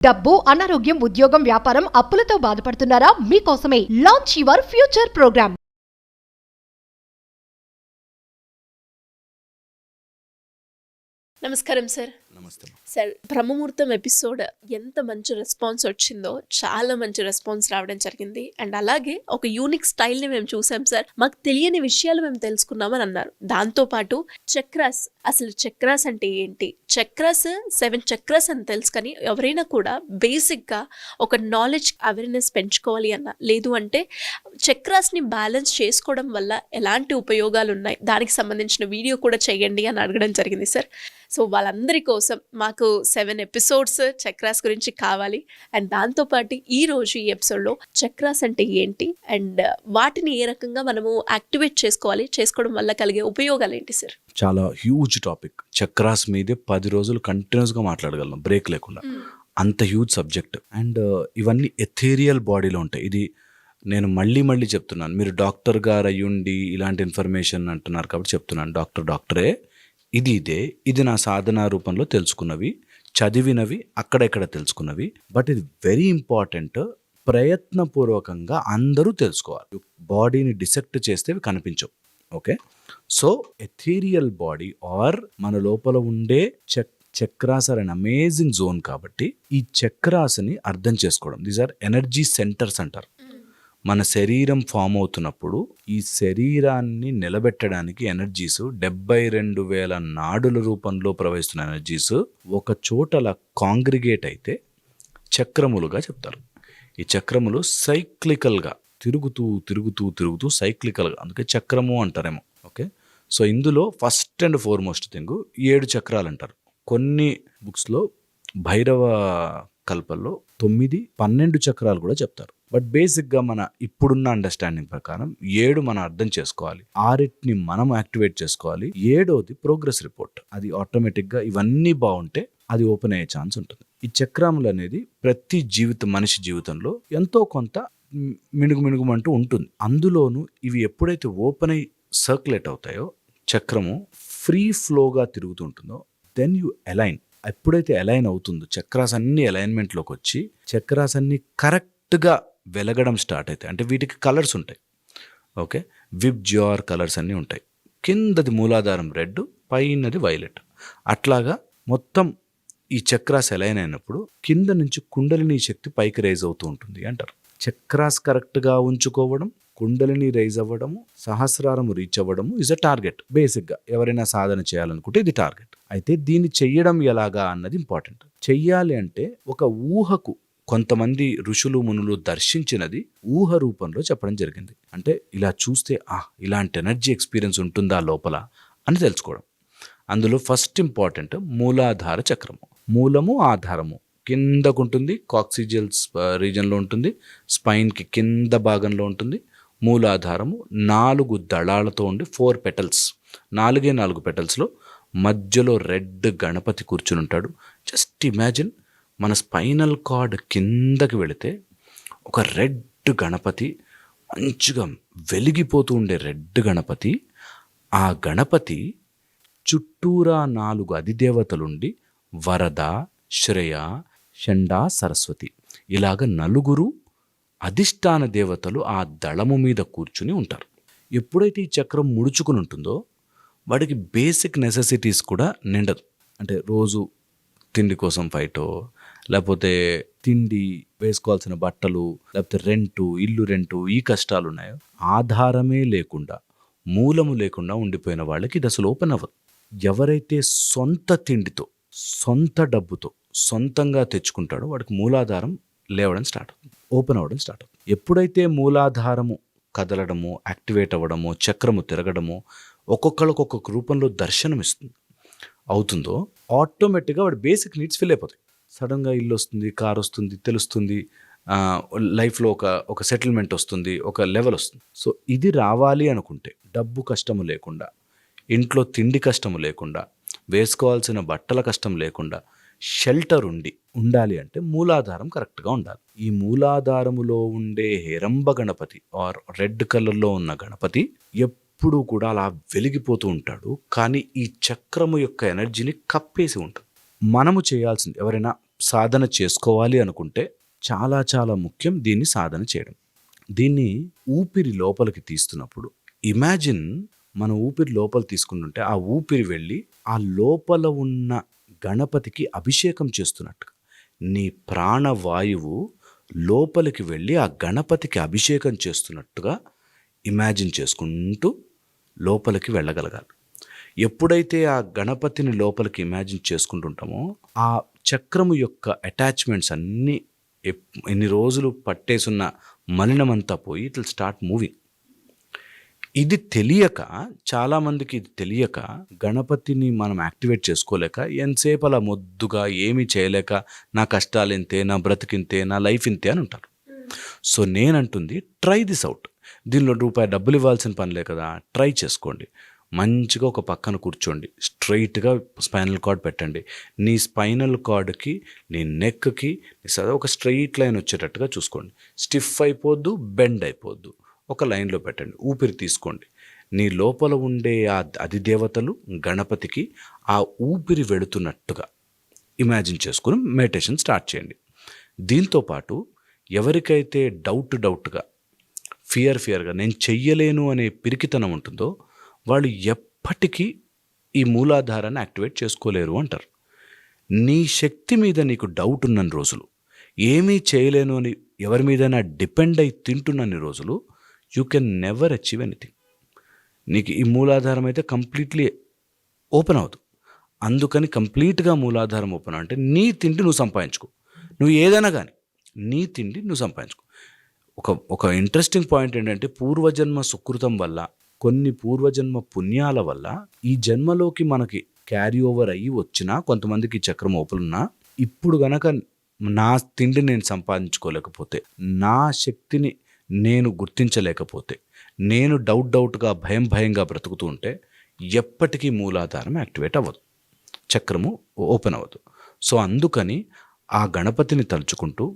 డబ్బు, అనారోగ్యం, ఉద్యోగం, వ్యాపారం, అప్పులతో బాధపడుతున్నారా? మీకోసమే లాంచ్ యువర్ ఫ్యూచర్ ప్రోగ్రామ్. నమస్కారం సార్. నమస్తే. సార్, బ్రహ్మముహూర్తం ఎపిసోడ్ ఎంత మంచి రెస్పాన్స్ వచ్చిందో, చాలా మంచి రెస్పాన్స్ రావడం జరిగింది. అండ్ అలాగే ఒక యూనిక్ స్టైల్ని మేము చూసాం సార్. మాకు తెలియని విషయాలు మేము తెలుసుకున్నామని అన్నారు. దాంతోపాటు చక్రాస్, అసలు చక్రాస్ అంటే ఏంటి, చక్రాస్ 7 చక్రాస్ అని తెలుసు, కానీ ఎవరైనా కూడా బేసిక్గా ఒక నాలెడ్జ్ అవేర్నెస్ పెంచుకోవాలి అన్న, లేదు అంటే చక్రాస్ని బ్యాలెన్స్ చేసుకోవడం వల్ల ఎలాంటి ఉపయోగాలు ఉన్నాయి, దానికి సంబంధించిన వీడియో కూడా చేయండి అని అడగడం జరిగింది సార్. సో వాళ్ళందరి కోసం మాకు 7 ఎపిసోడ్స్ చక్రాస్ గురించి కావాలి. అండ్ దాంతోపాటు ఈరోజు ఈ ఎపిసోడ్లో చక్రాస్ అంటే ఏంటి అండ్ వాటిని ఏ రకంగా మనము యాక్టివేట్ చేసుకోవడం వల్ల కలిగే ఉపయోగాలు ఏంటి సార్? చాలా హ్యూజ్ టాపిక్. చక్రాస్ మీదే 10 రోజులు కంటిన్యూస్గా మాట్లాడగలం బ్రేక్ లేకుండా. అంత హ్యూజ్ సబ్జెక్ట్. అండ్ ఇవన్నీ ఎథేరియల్ బాడీలో ఉంటాయి. ఇది నేను మళ్ళీ చెప్తున్నాను. మీరు డాక్టర్ గారు అయ్యుండి ఇలాంటి ఇన్ఫర్మేషన్ అంటున్నారు కాబట్టి చెప్తున్నాను. డాక్టరే ఇది నా సాధన రూపంలో తెలుసుకున్నవి, చదివినవి, అక్కడెక్కడ తెలుసుకున్నవి. బట్ ఇది వెరీ ఇంపార్టెంట్. ప్రయత్నపూర్వకంగా అందరూ తెలుసుకోవాలి. బాడీని డిసెక్ట్ చేస్తే కనిపించవు. Okay, so ethereal body are మన లోపల ఉండే chakras are an amazing zone. కాబట్టి ఈ చక్రాస్ని అర్థం చేసుకోవడం, దీస్ ఆర్ ఎనర్జీ సెంటర్స్ అంటారు. మన శరీరం ఫామ్ అవుతున్నప్పుడు ఈ శరీరాన్ని నిలబెట్టడానికి ఎనర్జీస్ 72,000 నాడుల రూపంలో ప్రవహిస్తున్న ఎనర్జీస్ ఒక చోటలా కాంగ్రిగేట్ అయితే చక్రములుగా చెప్తారు. ఈ చక్రములు సైక్లికల్గా తిరుగుతూ సైక్లికల్గా, అందుకే చక్రము అంటారేమో. ఓకే, సో ఇందులో ఫస్ట్ అండ్ ఫార్మోస్ట్ థింగ్ 7 చక్రాలు అంటారు. కొన్ని బుక్స్లో భైరవ కల్పల్లో 9, 12 చక్రాలు కూడా చెప్తారు. బట్ బేసిక్గా మన ఇప్పుడున్న అండర్స్టాండింగ్ ప్రకారం 7 మనం అర్థం చేసుకోవాలి. 6 మనం యాక్టివేట్ చేసుకోవాలి. 7వది ప్రోగ్రెస్ రిపోర్ట్. అది ఆటోమేటిక్గా ఇవన్నీ బాగుంటే అది ఓపెన్ అయ్యే ఛాన్స్ ఉంటుంది. ఈ చక్రములు అనేది ప్రతి మనిషి జీవితంలో ఎంతో కొంత మినుగుమంటూ ఉంటుంది. అందులోనూ ఇవి ఎప్పుడైతే ఓపెన్ అయ్యి సర్క్యులేట్ అవుతాయో, చక్రము ఫ్రీ ఫ్లోగా తిరుగుతుంటుందో, దెన్ యు అలైన్. ఎప్పుడైతే అలైన్ అవుతుందో చక్రాస్ అన్ని అలైన్మెంట్లోకి వచ్చి చక్రాస్ అన్ని కరెక్ట్గా వెలగడం స్టార్ట్ అవుతాయి. అంటే వీటికి కలర్స్ ఉంటాయి. ఓకే, విబ్జియార్ కలర్స్ అన్నీ ఉంటాయి. కిందది మూలాధారం రెడ్, పైనది వైలెట్. అట్లాగా మొత్తం ఈ చక్రాస్ అలైన్ అయినప్పుడు కింద నుంచి కుండలిని శక్తి పైకి రైజ్ అవుతూ ఉంటుంది అంటారు. చక్రాస్ కరెక్ట్గా ఉంచుకోవడం, కుండలిని రైజ్ అవ్వడము, సహస్రారము రీచ్ అవ్వడము ఇస్ అ టార్గెట్. బేసిక్గా ఎవరైనా సాధన చేయాలనుకుంటే ఇది టార్గెట్. అయితే దీన్ని చెయ్యడం ఎలాగా అన్నది ఇంపార్టెంట్. చెయ్యాలి అంటే ఒక ఊహకు కొంతమంది ఋషులు మునులు దర్శించినది ఊహ రూపంలో చెప్పడం జరిగింది. అంటే ఇలా చూస్తే ఇలాంటి ఎనర్జీ ఎక్స్పీరియన్స్ ఉంటుందా లోపల అని తెలుసుకోవడం. అందులో ఫస్ట్ ఇంపార్టెంట్ మూలాధార చక్రము. మూలము, ఆధారము కిందకు ఉంటుంది, కాక్సిజియల్స్ రీజన్లో ఉంటుంది, స్పైన్కి కింద భాగంలో ఉంటుంది. మూలాధారము 4 దళాలతో ఉండి 4 పెటల్స్, 4 పెటల్స్లో మధ్యలో రెడ్ గణపతి కూర్చుని ఉంటాడు. జస్ట్ ఇమాజిన్, మన స్పైనల్ కార్డ్ కిందకి వెళితే ఒక రెడ్ గణపతి, మంచిగా వెలిగిపోతూ ఉండే రెడ్ గణపతి. ఆ గణపతి చుట్టూరా 4 అధిదేవతలుండి వరద, శ్రేయ, షండ, సరస్వతి ఇలాగ 4 అధిష్టాన దేవతలు ఆ దళము మీద కూర్చుని ఉంటారు. ఎప్పుడైతే ఈ చక్రం ముడుచుకుని ఉంటుందో వాడికి బేసిక్ నెసెసిటీస్ కూడా నిండదు. అంటే రోజు తిండి కోసం ఫైటో, లేకపోతే తిండి, వేసుకోవాల్సిన బట్టలు, లేకపోతే ఇల్లు రెంటు, ఈ కష్టాలు ఉన్నాయో, ఆధారమే లేకుండా, మూలము లేకుండా ఉండిపోయిన వాళ్ళకి ఇది అసలు ఓపెన్ అవ్వదు. ఎవరైతే సొంత తిండితో, సొంత డబ్బుతో, సొంతంగా తెచ్చుకుంటాడో వాడికి మూలాధారం లేవడం స్టార్ట్ అవుతుంది, ఓపెన్ అవ్వడం స్టార్ట్ అవుతుంది. ఎప్పుడైతే మూలాధారము కదలడము, యాక్టివేట్ అవ్వడము, చక్రము తిరగడము, ఒక్కొక్క రూపంలో దర్శనం అవుతుందో ఆటోమేటిక్గా వాడి బేసిక్ నీడ్స్ ఫిల్ అయిపోతాయి. సడన్గా ఇల్లు వస్తుంది, కార్ వస్తుంది, తెలుస్తుంది, లైఫ్లో ఒక సెటిల్మెంట్ వస్తుంది, ఒక లెవెల్ వస్తుంది. సో ఇది రావాలి అనుకుంటే డబ్బు కష్టము లేకుండా, ఇంట్లో తిండి కష్టము లేకుండా, వేసుకోవాల్సిన బట్టల కష్టం లేకుండా, షెల్టర్ ఉండాలి అంటే మూలాధారం కరెక్ట్గా ఉండాలి. ఈ మూలాధారములో ఉండే హేరంబ గణపతి ఆర్ రెడ్ కలర్లో ఉన్న గణపతి ఎప్పుడూ కూడా అలా వెలిగిపోతూ ఉంటాడు. కానీ ఈ చక్రము యొక్క ఎనర్జీని కప్పేసి ఉంటుంది. మనము చేయాల్సింది, ఎవరైనా సాధన చేసుకోవాలి అనుకుంటే చాలా చాలా ముఖ్యం దీన్ని సాధన చేయడం. దీన్ని ఊపిరి లోపలికి తీస్తున్నప్పుడు ఇమాజిన్ మన ఊపిరి లోపల తీసుకుంటుంటే ఆ ఊపిరి వెళ్ళి ఆ లోపల ఉన్న గణపతికి అభిషేకం చేస్తున్నట్టుగా నీ ప్రాణవాయువు లోపలికి వెళ్ళి ఆ గణపతికి అభిషేకం చేస్తున్నట్టుగా ఇమాజిన్ చేసుకుంటూ లోపలికి వెళ్ళగలగాలి. ఎప్పుడైతే ఆ గణపతిని లోపలికి ఇమాజిన్ చేసుకుంటుంటామో ఆ చక్రము యొక్క అటాచ్మెంట్స్ అన్నీ ఎన్ని రోజులు పట్టేసున్న మలినమంతా పోయి ఇట్ విల్ స్టార్ట్ మూవింగ్. ఇది తెలియక చాలామందికి ఇది తెలియక గణపతిని మనం యాక్టివేట్ చేసుకోలేక ఎంతసేపు అలా మొద్దుగా ఏమీ చేయలేక నా కష్టాలు ఇంతే, నా బ్రతికింతే, నా లైఫ్ ఇంతే అని ఉంటారు. సో నేనంటుంది ట్రై దిస్ అవుట్. దీనిలో రూపాయి డబ్బులు ఇవ్వాల్సిన పనిలే కదా, ట్రై చేసుకోండి. మంచిగా ఒక పక్కన కూర్చోండి, స్ట్రైట్గా స్పైనల్ కార్డ్ పెట్టండి. నీ స్పైనల్ కార్డ్కి నీ నెక్కి ఒక స్ట్రైట్ లైన్ వచ్చేటట్టుగా చూసుకోండి. స్టిఫ్ అయిపోద్దు, బెండ్ అయిపోద్దు. ఒక లైన్లో పెట్టండి. ఊపిరి తీసుకోండి. నీ లోపల ఉండే ఆ అధిదేవతలు గణపతికి ఆ ఊపిరి వెళుతున్నట్టుగా ఇమాజిన్ చేసుకుని మెడిటేషన్ స్టార్ట్ చేయండి. దీంతోపాటు ఎవరికైతే డౌట్గా ఫియర్గా నేను చెయ్యలేను అనే పిరికితనం ఉంటుందో వాళ్ళు ఎప్పటికీ ఈ మూలాధారాన్ని యాక్టివేట్ చేసుకోలేరు అంటారు. నీ శక్తి మీద నీకు డౌట్ ఉన్నన్ని రోజులు, ఏమీ చేయలేను అని ఎవరి మీదైనా డిపెండ్ అయి తింటున్నన్ని రోజులు you can never achieve anything. నీకు ఈ మూలాధారం అయితే కంప్లీట్లీ ఓపెన్ అవ్వదు. అందుకని కంప్లీట్గా మూలాధారం ఓపెన్ అంటే నీ తిండి నువ్వు సంపాదించుకో. నువ్వు ఏదైనా కానీ నీ తిండి నువ్వు సంపాదించుకో. ఒక ఇంట్రెస్టింగ్ పాయింట్ ఏంటంటే పూర్వజన్మ సుకృతం వల్ల, కొన్ని పూర్వజన్మ పుణ్యాల వల్ల ఈ జన్మలోకి మనకి క్యారీ ఓవర్ అయ్యి వచ్చినా కొంతమందికి చక్రం ఓపెన్ ఉన్నా ఇప్పుడు గనక నా తిండి నేను సంపాదించుకోలేకపోతే, నా శక్తిని నేను గుర్తించలేకపోతే, నేను డౌట్గా భయంగా బ్రతుకుతూ ఉంటే ఎప్పటికీ మూలాధారం యాక్టివేట్ అవ్వదు, చక్రము ఓపెన్ అవ్వదు. సో అందుకని ఆ గణపతిని తలుచుకుంటూ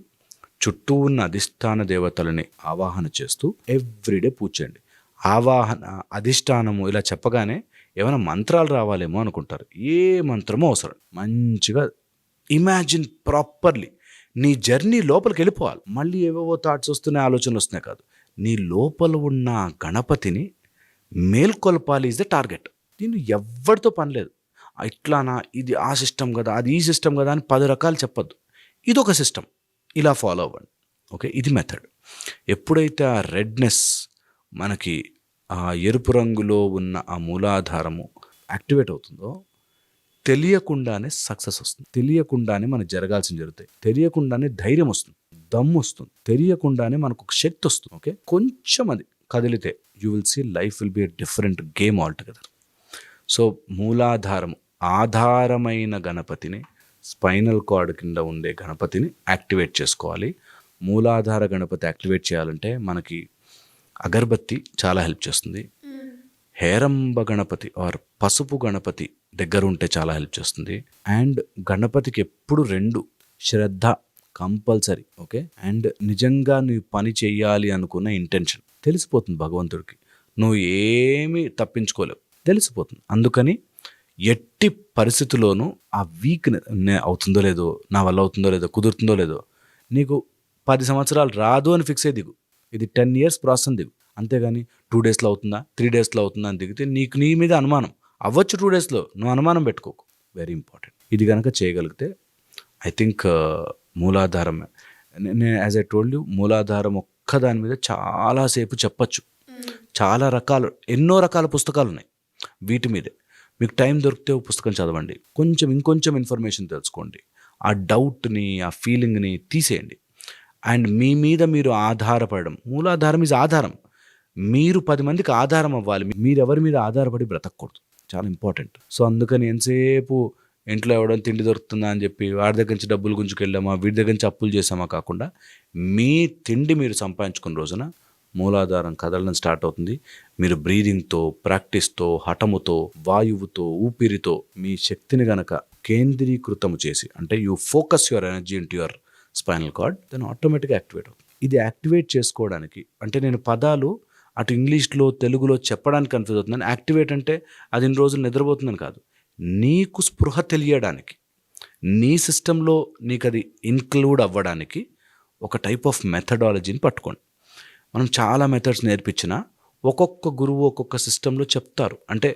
చుట్టూ ఉన్న అధిష్టాన దేవతలని ఆవాహన చేస్తూ ఎవ్రీడే పూజ చేయండి. ఆవాహన, అధిష్టానము ఇలా చెప్పగానే ఏమైనా మంత్రాలు రావాలేమో అనుకుంటారు. ఏ మంత్రమో అవసరం. మంచిగా ఇమాజిన్ ప్రాపర్లీ. నీ జర్నీ లోపలికి వెళ్ళిపోవాలి. మళ్ళీ ఏవేవో థాట్స్ వస్తున్నాయి, ఆలోచనలు వస్తున్నాయి కాదు. నీ లోపల ఉన్న గణపతిని మేల్కొల్పాలి ఈజ్ ద టార్గెట్. దీన్ని ఎవరితో పని లేదు. ఇట్లానా, ఇది ఆ సిస్టమ్ కదా, అది ఈ సిస్టమ్ కదా అని 10 రకాలు చెప్పొద్దు. ఇదొక సిస్టమ్, ఇలా ఫాలో అవ్వండి. ఓకే, ఇది మెథడ్. ఎప్పుడైతే ఆ రెడ్నెస్ మనకి ఆ ఎరుపు రంగులో ఉన్న ఆ మూలాధారము యాక్టివేట్ అవుతుందో తెలియకుండానే సక్సెస్ వస్తుంది. తెలియకుండానే మనకు జరగాల్సింది జరుగుతాయి. తెలియకుండానే ధైర్యం వస్తుంది, దమ్ము వస్తుంది. తెలియకుండానే మనకు ఒక శక్తి వస్తుంది. ఓకే, కొంచెం అది కదిలితే you will see life will be a different game altogether. So మూలాధారము, ఆధారమైన గణపతిని, స్పైనల్ కార్డ్ కింద ఉండే గణపతిని యాక్టివేట్ చేసుకోవాలి. మూలాధార గణపతి యాక్టివేట్ చేయాలంటే మనకి అగరబత్తి చాలా హెల్ప్ చేస్తుంది. హేరంబ గణపతి ఆర్ పసుపు గణపతి దగ్గర ఉంటే చాలా హెల్ప్ చేస్తుంది. అండ్ గణపతికి ఎప్పుడు 2 శ్రద్ధ కంపల్సరీ. ఓకే, అండ్ నిజంగా నువ్వు పని చెయ్యాలి అనుకున్న ఇంటెన్షన్ తెలిసిపోతుంది భగవంతుడికి. నువ్వు ఏమీ తప్పించుకోలేవు, తెలిసిపోతుంది. అందుకని ఎట్టి పరిస్థితుల్లోనూ ఆ వీక్ అవుతుందో లేదో, నా వల్ల అవుతుందో లేదో, కుదురుతుందో లేదో, నీకు 10 సంవత్సరాలు రాదు అని ఫిక్స్ అయ్యి దిగు. ఇది 10 years ప్రాసెస్ దిగు. అంతేగాని 2 daysలో అవుతుందా, 3 daysలో అవుతుందా అని దిగితే నీకు నీ మీద అనుమానం అవ్వచ్చు. 2 daysలో నువ్వు అనుమానం పెట్టుకోకు. Very important. ఇది కనుక చేయగలిగితే ఐ థింక్ మూలాధారం, నేను యాజ్ ఐ టోల్డ్ యూ, మూలాధారం ఒక్కదాని మీద చాలాసేపు చెప్పచ్చు. చాలా రకాలు, ఎన్నో రకాల పుస్తకాలు ఉన్నాయి వీటి మీదే. మీకు టైం దొరికితే ఒక పుస్తకం చదవండి, ఇంకొంచెం ఇన్ఫర్మేషన్ తెలుసుకోండి. ఆ డౌట్ని, ఆ ఫీలింగ్ని తీసేయండి. అండ్ మీ మీద మీరు ఆధారపడడం, మూలాధారం ఈజ్ ఆధారం. మీరు 10 మందికి ఆధారం అవ్వాలి. మీరు ఎవరి మీద ఆధారపడి బ్రతకూడదు. చాలా ఇంపార్టెంట్. సో అందుకని ఎంతసేపు ఇంట్లో ఎవడో తిండి దొరుకుతుందా అని చెప్పి వాడి దగ్గర నుంచి డబ్బులు గుంజుకెళ్ళామా, వీడి దగ్గర నుంచి అప్పులు చేసామా కాకుండా మీ తిండి మీరు సంపాదించుకున్న రోజున మూలాధారం కదలడం స్టార్ట్ అవుతుంది. మీరు బ్రీదింగ్తో, ప్రాక్టీస్తో, హఠముతో, వాయువుతో, ఊపిరితో మీ శక్తిని గనక కేంద్రీకృతము చేసి, అంటే you focus your energy into your spinal cord, then ఆటోమేటిక్గా యాక్టివేట్ అవుతుంది. ఇది యాక్టివేట్ చేసుకోవడానికి, అంటే నేను పదాలు అటు ఇంగ్లీష్లో తెలుగులో చెప్పడానికి కన్ఫ్యూజ్ అవుతున్నాను. యాక్టివేట్ అంటే అది 2 రోజులు నిద్రపోతుందని కాదు, నీకు స్పృహ తెలియడానికి, నీ సిస్టంలో నీకు అది ఇన్క్లూడ్ అవ్వడానికి ఒక టైప్ ఆఫ్ మెథడాలజీని పట్టుకోండి. మనం చాలా మెథడ్స్ నేర్పించినా ఒక్కొక్క గురువు ఒక్కొక్క సిస్టంలో చెప్తారు. అంటే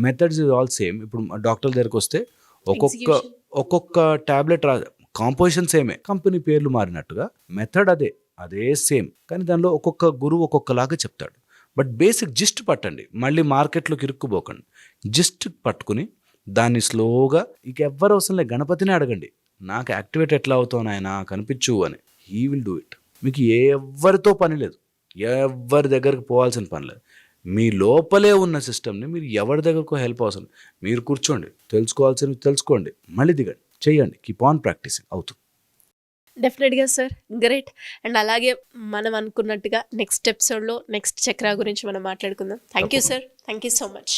మెథడ్స్ ఇస్ ఆల్ సేమ్. ఇప్పుడు డాక్టర్ దగ్గరికి వస్తే ఒక్కొక్క ట్యాబ్లెట్ కాంపోజిషన్ సేమే, కంపెనీ పేర్లు మారినట్టుగా మెథడ్ అదే సేమ్, కానీ దానిలో ఒక్కొక్క గురువు ఒక్కొక్కలాగా చెప్తాడు. బట్ బేసిక్ జిస్ట్ పట్టండి, మళ్ళీ మార్కెట్లోకి ఇరుక్కుపోకండి. జిస్ట్ పట్టుకుని దాన్ని స్లోగా, ఇక ఎవ్వరు అవసరం లేదు, గణపతిని అడగండి, నాకు యాక్టివేట్ ఎట్లా అవుతావు నాయనా కనిపించు అని. He will do it. మీకు ఎవరితో పని లేదు, ఎవరి దగ్గరికి పోవాల్సిన పని లేదు. మీ లోపలే ఉన్న సిస్టమ్ని మీరు ఎవరి దగ్గరకు హెల్ప్ అవసరం. మీరు కూర్చోండి, తెలుసుకోవాల్సినవి తెలుసుకోండి, మళ్ళీ దిగండి, చెయ్యండి, కీప్ ఆన్ ప్రాక్టీసింగ్. అవుతుంది. డెఫినెట్గా సార్, గ్రేట్. అండ్ అలాగే మనం అనుకున్నట్టుగా నెక్స్ట్ ఎపిసోడ్లో నెక్స్ట్ చక్ర గురించి మనం మాట్లాడుకుందాం. Thank you sir, thank you so much.